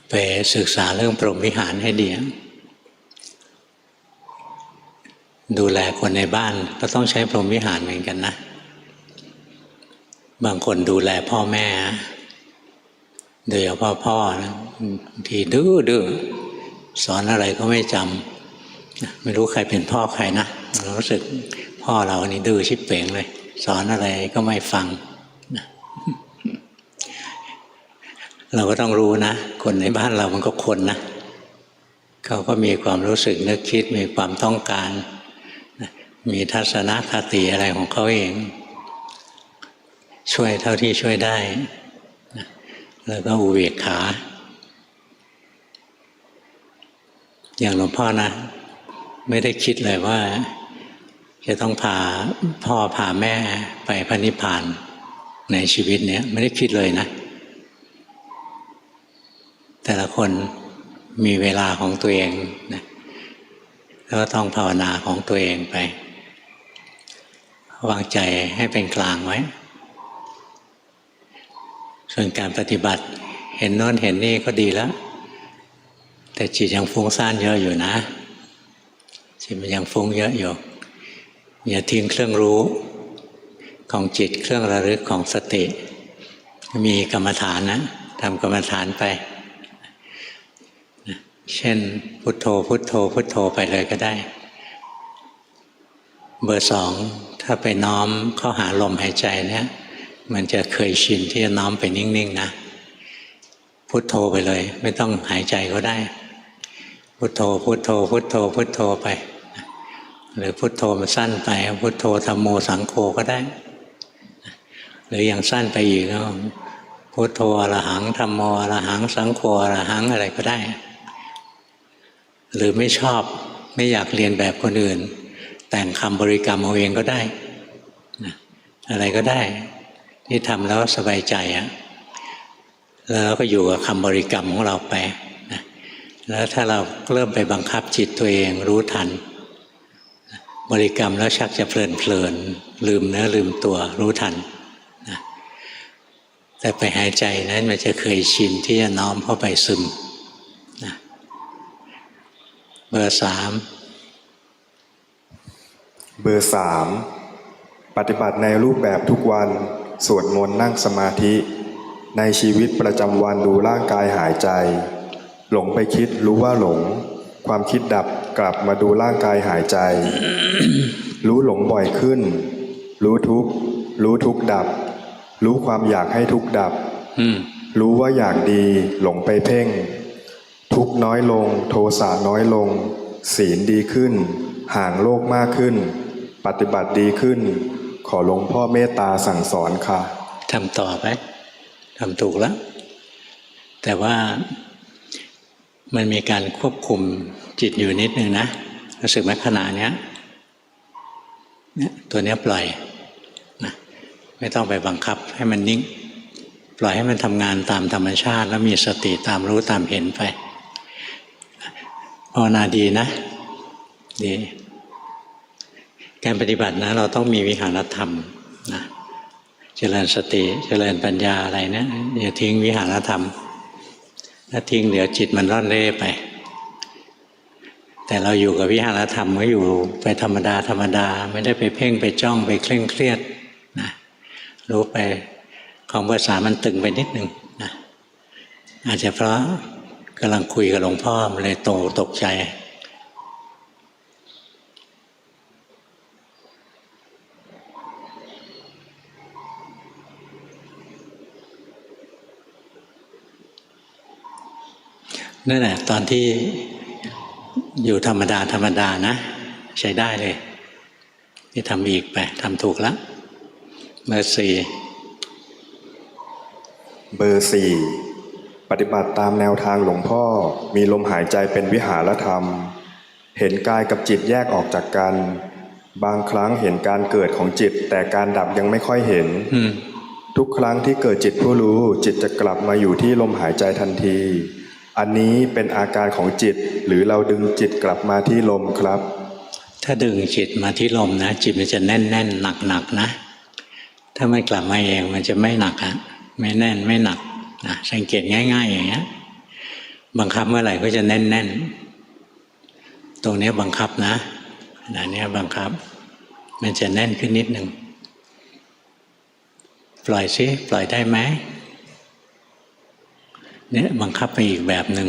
ไปศึกษาเรื่องพรหมวิหารให้ดีดูแลคนในบ้านก็ต้องใช้พรหมวิหารเหมือนกันนะบางคนดูแลพ่อแม่โดยเฉพาะพ่อนะบางทีดื้อสอนอะไรก็ไม่จำไม่รู้ใครเป็นพ่อใครนะรู้สึกพ่อเรานี่ดื้อชิบเป่งเลยสอนอะไรก็ไม่ฟังเราก็ต้องรู้นะคนในบ้านเรามันก็คนนะเขาก็มีความรู้สึกนึกคิดมีความต้องการมีทัศนคติอะไรของเขาเองช่วยเท่าที่ช่วยได้แล้วก็อุเบกขาอย่างหลวงพ่อนะไม่ได้คิดเลยว่าจะต้องพาพ่อพาแม่ไปพระนิพพานในชีวิตเนี้ยไม่ได้คิดเลยนะแต่ละคนมีเวลาของตัวเองนะแล้วก็ต้องภาวนาของตัวเองไปวางใจให้เป็นกลางไว้ส่วนการปฏิบัติเห็นโน้นเห็นนี่ก็ดีแล้วแต่จิตยังฟุ้งซ่านเยอะอยู่นะจิตมันยังฟุ้งเยอะอยู่อย่าทิ้งเครื่องรู้ของจิตเครื่องระลึกของสติมีกรรมฐานนะทำกรรมฐานไปเช่นพุทโธพุทโธพุทโธไปเลยก็ได้เบอร์สองถ้าไปน้อมเข้าหาลมหายใจเนี่ยมันจะเคยชินที่จะน้อมไปนิ่งๆนะพุทโธไปเลยไม่ต้องหายใจก็ได้พุทโธพุทโธพุทโธพุทโธไปหรือพุทโธมันสั้นไปพุทโธธัมโมสังโฆก็ได้หรืออย่างสั้นไปอีกก็พุทโธอรหังธัมโมอรหังสังโฆอรหังอะไรก็ได้หรือไม่ชอบไม่อยากเรียนแบบคนอื่นแต่งคำบริกรรมเอาเองก็ได้อะไรก็ได้ที่ทำแล้วสบายใจแล้วก็อยู่กับคำบริกรรมของเราไปแล้วถ้าเราเริ่มไปบังคับจิตตัวเองรู้ทันบริกรรมแล้วชักจะเพลินลืมเนื้อลืมตัวรู้ทันแต่ไปหายใจนั้นมันจะเคยชินที่จะน้อมเข้าไปซึมเบอร์สามปฏิบัติในรูปแบบทุกวันสวดมนต์นั่งสมาธิในชีวิตประจำวันดูร่างกายหายใจหลงไปคิดรู้ว่าหลงความคิดดับกลับมาดูร่างกายหายใจ รู้หลงบ่อยขึ้นรู้ทุกข์ดับรู้ความอยากให้ทุกข์ดับรู้ว่าอยากดีหลงไปเพ่งทุกข์น้อยลงโทสะน้อยลงศีลดีขึ้นห่างโลกมากขึ้นปฏิบัติดีขึ้นขอหลวงพ่อเมตตาสั่งสอนค่ะทำต่อไปทำถูกแล้วแต่ว่ามันมีการควบคุมจิตอยู่นิดนึงนะรู้สึกไหมขณะเนี้ยตัวเนี้ยปล่อยนะไม่ต้องไปบังคับให้มันนิ่งปล่อยให้มันทำงานตามธรรมชาติแล้วมีสติตามรู้ตามเห็นไปภาวนาดีนะดีการปฏิบัตินะเราต้องมีวิหารธรรมนะเจริญสติเจริญปัญญาอะไรนะอย่าทิ้งวิหารธรรมถ้าทิ้งเดี๋ยวจิตมันร่อนเร่ไปแต่เราอยู่กับวิหารธรรมก็อยู่ไปธรรมดาไม่ได้ไปเพ่งไปจ้องไปเคร่งเครียดนะรู้ไปของภาษามันตึงไปนิดนึงนะอาจจะเพราะ กำลังคุยกับหลวงพ่อมันเลยตกใจนั่นแหละตอนที่อยู่ธรรมดานะใช้ได้เลยที่ทำอีกไปทำถูกแล้วเบอร์สี่ปฏิบัติตามแนวทางหลวงพ่อมีลมหายใจเป็นวิหารธรรมเห็นกายกับจิตแยกออกจากกันบางครั้งเห็นการเกิดของจิตแต่การดับยังไม่ค่อยเห็นทุกครั้งที่เกิดจิตผู้รู้จิตจะกลับมาอยู่ที่ลมหายใจทันทีอันนี้เป็นอาการของจิตหรือเราดึงจิตกลับมาที่ลมครับถ้าดึงจิตมาที่ลมนะจิตมันจะแน่นหนักนะถ้ามันกลับมาเองมันจะไม่หนักอะไม่แน่นไม่หนักนะสังเกตง่ายๆอย่างเงี้ยบังคับเมื่อไหร่ก็จะแน่นตรงนี้บังคับนะขณะนี้บังคับมันจะแน่นขึ้นนิดหนึ่งปล่อยสิปล่อยได้ไหมเนี่ยบังคับไปอีกแบบหนึ่ง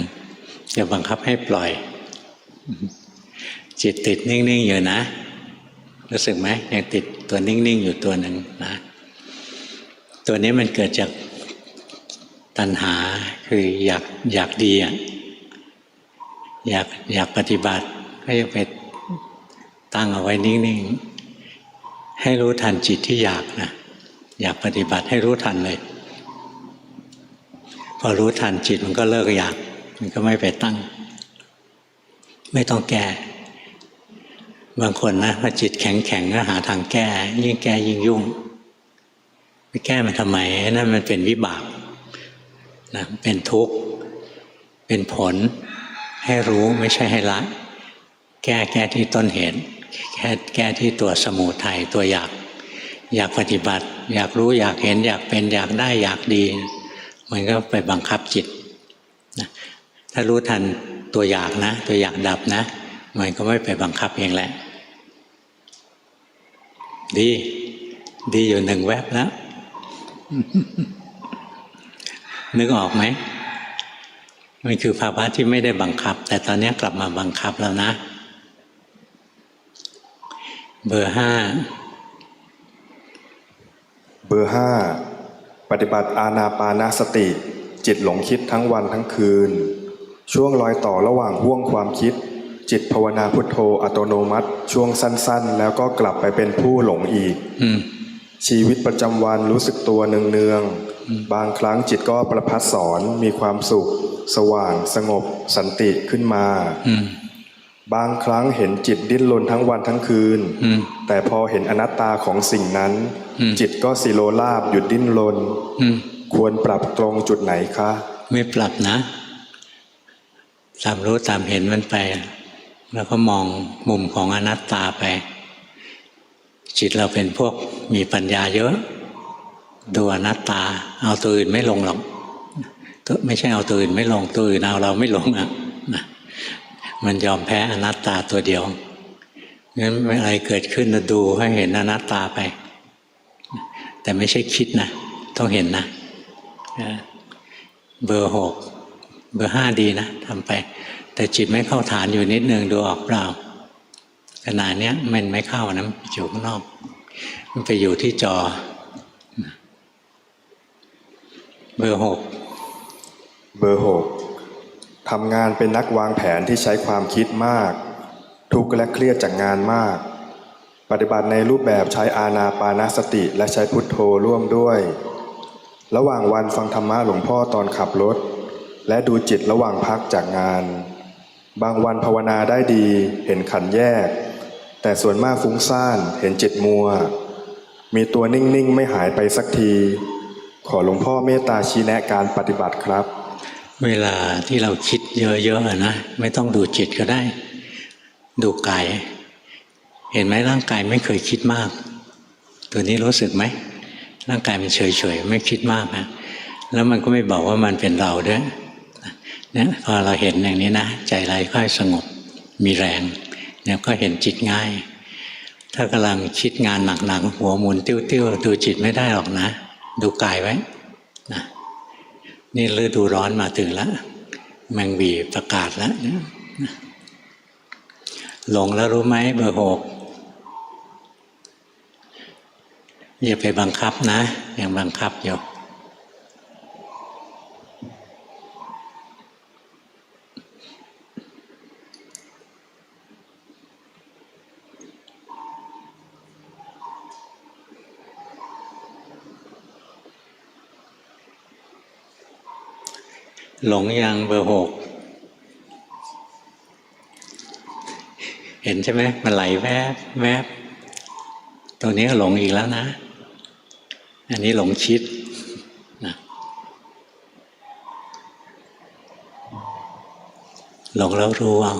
จะบังคับให้ปล่อยจิตติดนิ่งๆอยู่นะรู้สึกไหมยังติดตัวนิ่งๆอยู่ตัวหนึ่งนะตัวนี้มันเกิดจากตัณหาคืออยากดีอ่ะอยากปฏิบัติก็จะไปตั้งเอาไว้นิ่งๆให้รู้ทันจิตที่อยากนะอยากปฏิบัติให้รู้ทันเลยพอรู้ทันจิตมันก็เลิกอยากมันก็ไม่ไปตั้งไม่ต้องแก้บางคนนะพอจิตแข็งก็หาทางแก้ยิ่งแก้ยิ่งยุ่งไปแก้มันทำไมนั่นมันเป็นวิบากนะเป็นทุกข์เป็นผลให้รู้ไม่ใช่ให้ละแก้ที่ต้นเหตุแก้ที่ตัวสมุทัยตัวอยากปฏิบัติอยากรู้อยากเห็นอยากเป็นอยากได้อยากดีมันก็ไปบังคับจิตนะถ้ารู้ทันตัวอยากนะตัวอยากดับนะมันก็ไม่ไปบังคับเองแหละดีอยู่หนึ่งแวบแล้ว นึกออกไหมมันคือภาวะที่ไม่ได้บังคับแต่ตอนนี้กลับมาบังคับแล้วนะเบอร์ห้าปฏิบัติอานาปานสติจิตหลงคิดทั้งวันทั้งคืนช่วงรอยต่อระหว่างห่วงความคิดจิตภาวนาพุทโธอัตโนมัติช่วงสั้นๆแล้วก็กลับไปเป็นผู้หลงอีกชีวิตประจำวันรู้สึกตัวเนืองๆบางครั้งจิตก็ประพัดสอนมีความสุขสว่างสงบสันติขึ้นมาบางครั้งเห็นจิตดิ้นรนทั้งวันทั้งคืนแต่พอเห็นอนัตตาของสิ่งนั้นจิตก็สิโลราบหยุดดิ้นรนควรปรับตรงจุดไหนคะไม่ปรับนะตามรู้ตามเห็นมันไปแล้วก็มองมุมของอนัตตาไปจิตเราเป็นพวกมีปัญญาเยอะดูอนัตตาเอาตัวอื่นไม่ลงหรอกไม่ใช่เอาตัวอื่นไม่ลงตัวอื่นเอาเราไม่ลงอ่ะนะมันยอมแพ้อนัตตาตัวเดียวงั้นอะไรเกิดขึ้นเราดูให้เห็นอนัตตาไปแต่ไม่ใช่คิดนะต้องเห็นนะเบอร์6เบอร์5ดีนะทำไปแต่จิตไม่เข้าฐานอยู่นิดนึงดูออกเปล่าขณะนี้มันไม่เข้านะอยู่ข้างนอกมันไปอยู่ที่จอเบอร์6ทำงานเป็นนักวางแผนที่ใช้ความคิดมากทุกข์และเครียดจากงานมากปฏิบัติในรูปแบบใช้อานาปานสติและใช้พุทโธร่วมด้วยระหว่างวันฟังธรรมะหลวงพ่อตอนขับรถและดูจิตระหว่างพักจากงานบางวันภาวนาได้ดีเห็นขันธ์แยกแต่ส่วนมากฟุ้งซ่านเห็นจิตมัวมีตัวนิ่งๆไม่หายไปสักทีขอหลวงพ่อเมตตาชี้แนะการปฏิบัติครับเวลาที่เราคิดเยอะๆนะไม่ต้องดูจิตก็ได้ดูกายเห็นไหมร่างกายไม่เคยคิดมากตัวนี้รู้สึกไหมร่างกายมันเฉยๆไม่คิดมากนะแล้วมันก็ไม่บอกว่ามันเป็นเราด้วยเนี่ยพอเราเห็นอย่างนี้นะใจเราค่อยสงบมีแรงเนี่ยก็เห็นจิตง่ายถ้ากำลังคิดงานหนักๆหัวหมุนติ้วๆดูจิตไม่ได้หรอกนะดูกายไว้นะนี่ฤดูร้อนมาถึงแล้ว แมงวีประกาศแล้วหลงแล้วรู้ไหมเบอร์ 6อย่าไปบังคับนะยังบังคับอยู่หลงยังเบอร์ 6เห็นใช่ไหมมันไหลแวบแวบตัวนี้ก็หลงอีกแล้วนะอันนี้หลงคิดนะหลงแล้วรู้เอา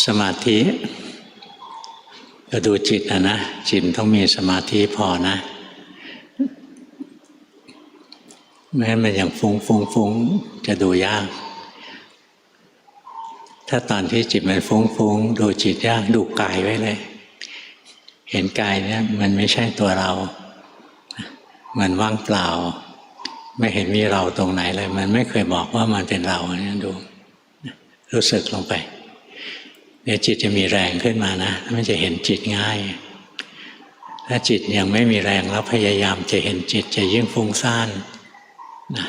สมาธิก็ดูจิตนะจิตต้องมีสมาธิพอนะไม่งั้นมันอย่างฟุ้งจะดูยากถ้าตอนที่จิตมันฟุ้งดูจิตยากดูกายไว้เลยเห็นกายเนี่ยมันไม่ใช่ตัวเรามันว่างเปล่าไม่เห็นมีเราตรงไหนเลยมันไม่เคยบอกว่ามันเป็นเราเนี่ยดูรู้สึกลงไปเดี๋ยวจิตจะมีแรงขึ้นมานะมันจะเห็นจิตง่ายถ้าจิตยังไม่มีแรงแล้วพยายามจะเห็นจิตจะยิ่งฟุ้งซ่านนะ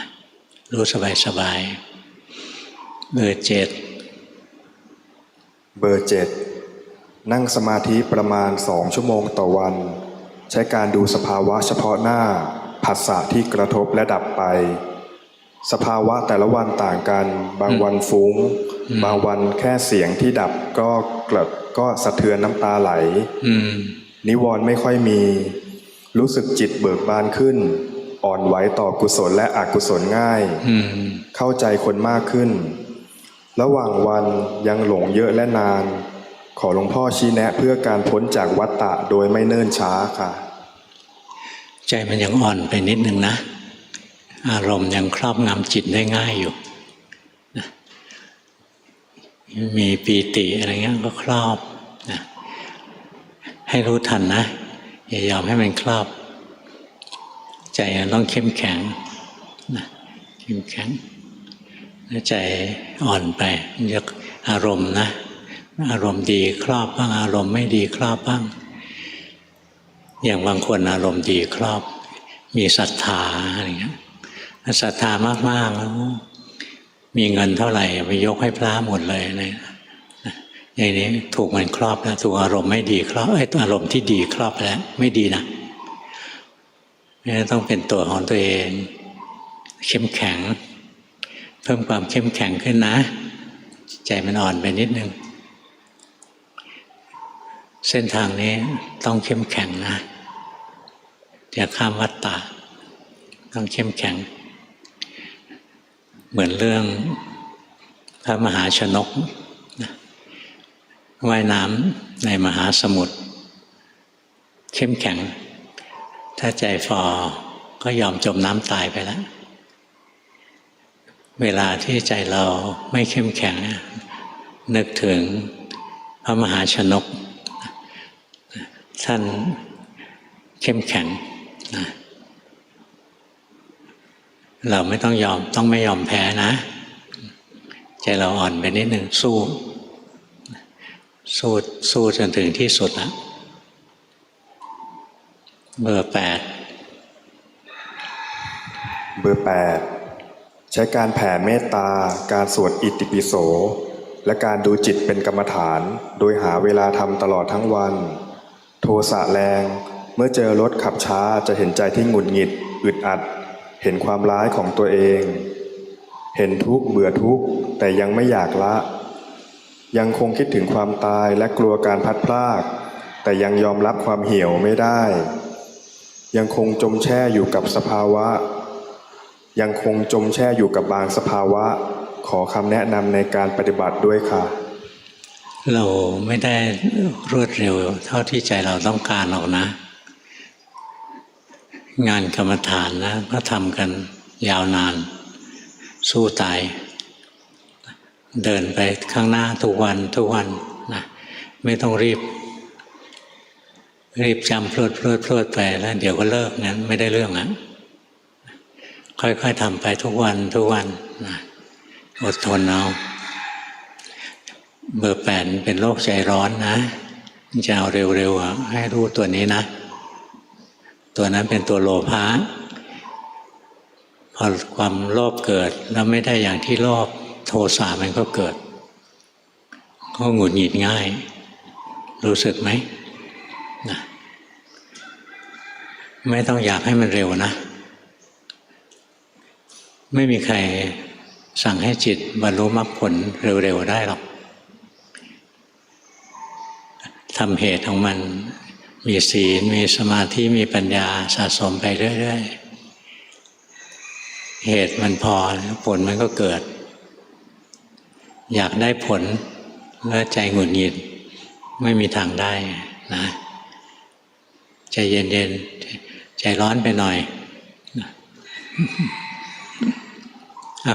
รู้สบายเบอร์ 7เบอร์ 7นั่งสมาธิประมาณ2 ชั่วโมงต่อวันใช้การดูสภาวะเฉพาะหน้าผัสสะที่กระทบและดับไปสภาวะแต่ละวันต่างกันบางวันฟุ้งบางวันแค่เสียงที่ดับก็สะเทือนน้ำตาไหลนิวรณ์ไม่ค่อยมีรู้สึกจิตเบิกบานขึ้นอ่อนไหวต่อกุศลและอกุศลง่ายเข้าใจคนมากขึ้นระหว่างวันยังหลงเยอะและนานขอหลวงพ่อชี้แนะเพื่อการพ้นจากวัฏฏะโดยไม่เนิ่นช้าค่ะใจมันยังอ่อนไปนิดนึงนะอารมณ์ยังครอบงำจิตได้ง่ายอยู่นะมีปีติอะไรเงี้ยก็ครอบนะให้รู้ทันนะอย่ายอมให้มันครอบใจต้องเข้มแข็งนะเข้มแข็งถ้าใจอ่อนไปเรียกอารมณ์นะอารมณ์ดีครอบบ้างอารมณ์ไม่ดีครอบบ้างอย่างบางคนอารมณ์ดีครอบมีศรัทธาอะไรเงี้ยศรัทธามากๆแล้วมีเงินเท่าไหร่ไปยกให้พระหมดเลยนะอย่างนี้ถูกมันครอบแล้วถูกอารมณ์ไม่ดีครอบอารมณ์ที่ดีครอบแล้วไม่ดีนะนี่ต้องเป็นตัวของตัวเองเข้มแข็งเพิ่มความเข้มแข็งขึ้นนะใจมันอ่อนไปนิดนึงเส้นทางนี้ต้องเข้มแข็งนะจะข้ามวัฏฏะต้องเข้มแข็งเหมือนเรื่องพระมหาชนกว่ายน้ำในมหาสมุทรเข้มแข็งถ้าใจฝ่อก็ยอมจมน้ำตายไปแล้วเวลาที่ใจเราไม่เข้มแข็งนึกถึงพระมหาชนกท่านเข้มแข็งนะเราไม่ต้องยอมต้องไม่ยอมแพ้นะใจเราอ่อนไปนิดหนึ่งสู้จนถึงที่สุดแล้วเบอร์ 8เบอร์ 8ใช้การแผ่เมตตาการสวดอิติปิโสและการดูจิตเป็นกรรมฐานโดยหาเวลาทำตลอดทั้งวันโทสะแรงเมื่อเจอรถขับช้าจะเห็นใจที่หงุดหงิดอึดอัดเห็นความร้ายของตัวเองเห็นทุกข์เบื่อทุกข์แต่ยังไม่อยากละยังคงคิดถึงความตายและกลัวการพัดพรากแต่ยังยอมรับความเหี่ยวไม่ได้ยังคงจมแช่อยู่กับบางสภาวะขอคำแนะนำในการปฏิบัติด้วยค่ะเราไม่ได้รวดเร็วเท่าที่ใจเราต้องการหรอกนะงานกรรมฐานนะก็ทำกันยาวนานสู้ตายเดินไปข้างหน้าทุกวันนะไม่ต้องรีบจำพลวดไปแล้วเดี๋ยวก็เลิกงั้นไม่ได้เรื่องนะ ค่อยๆทำไปทุกวันทุกวันนะอดทนเอาเบอร์ 8เป็นโรคใจร้อนนะจะเอาเร็วๆให้รู้ตัวนี้นะตัวนั้นเป็นตัวโลภะพอความโลภเกิดแล้วไม่ได้อย่างที่โลภโทสะมันก็เกิดก็หงุดหงิดง่ายรู้สึกไหมนะไม่ต้องอยากให้มันเร็วนะไม่มีใครสั่งให้จิตบรรลุมรรคผลเร็วๆได้หรอกทำเหตุของมันมีศีลมีสมาธิมีปัญญาสะสมไปเรื่อยๆเหตุมันพอผลมันก็เกิดอยากได้ผลแล้วใจหงุดหงิดไม่มีทางได้นะใจเย็นๆใจร้อนไปหน่อย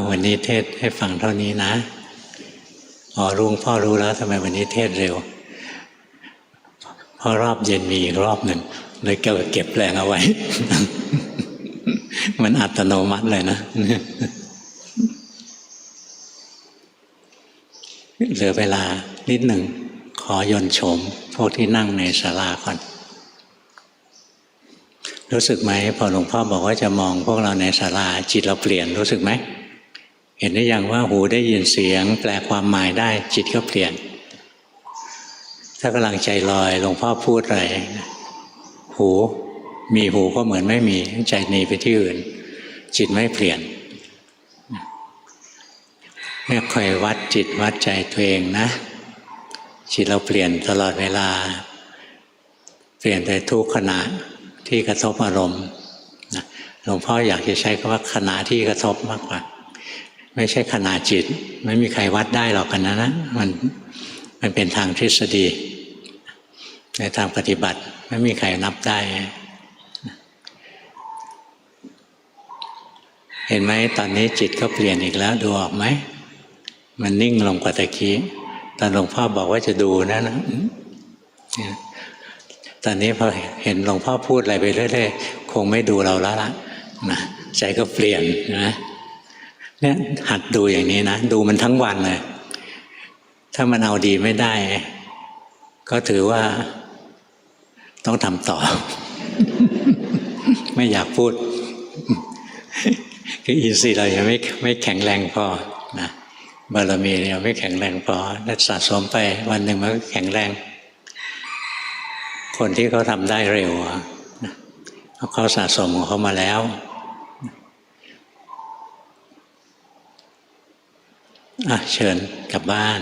วันนี้เทศให้ฟังเท่านี้นะลุงพ่อรู้แล้วทำไมวันนี้เทศเร็วเพราะรอบเย็นมีอีกรอบหนึ่งเลยเก็บแรงเอาไว้ มันอัตโนมัติเลยนะ เหลือเวลานิดหนึ่งขอยนต์โฉมพวกที่นั่งในศาลาก่อนรู้สึกไหมพอหลวงพ่อบอกว่าจะมองพวกเราในศาลาจิตเราเปลี่ยนรู้สึกไหมเห็นได้ยังว่าหูได้ยินเสียงแปลความหมายได้จิตก็เปลี่ยนถ้ากำลังใจลอยหลวงพ่อพูดอะไรหูมีหูก็เหมือนไม่มีใจหนีไปที่อื่นจิตไม่เปลี่ยนเนี่ยคอยวัดจิตวัดใจตัวเองนะจิตเราเปลี่ยนตลอดเวลาเปลี่ยนไปทุกขณะที่กระทบอารมณ์นะหลวงพ่ออยากจะใช้คำว่าขณะที่กระทบมากกว่าไม่ใช่ขณะจิตไม่มีใครวัดได้หรอกกันนะมันเป็นทางทฤษฎีในทางปฏิบัติไม่มีใครนับได้เห็นไหมตอนนี้จิตก็เปลี่ยนอีกแล้วดูออกไหมมันนิ่งลงกว่าตะกี้ตอนหลวงพ่อบอกว่าจะดูนะตอนนี้พอเห็นหลวงพ่อพูดอะไรไปเรื่อยๆคงไม่ดูเราแล้วล่ะนะใจก็เปลี่ยนนะเนี่ยหัดดูอย่างนี้นะดูมันทั้งวันเลยถ้ามันเอาดีไม่ได้ก็ถือว่าต้องทำต่อ ไม่อยากพูดคืออินทรีย์เรายังไม่แข็งแรงพอนะบารมีเราไม่แข็งแรงพอแล้วสะสมไปวันหนึ่งมันก็แข็งแรงคนที่เขาทำได้เร็วเขาสะสมของเขามาแล้วเชิญกลับบ้าน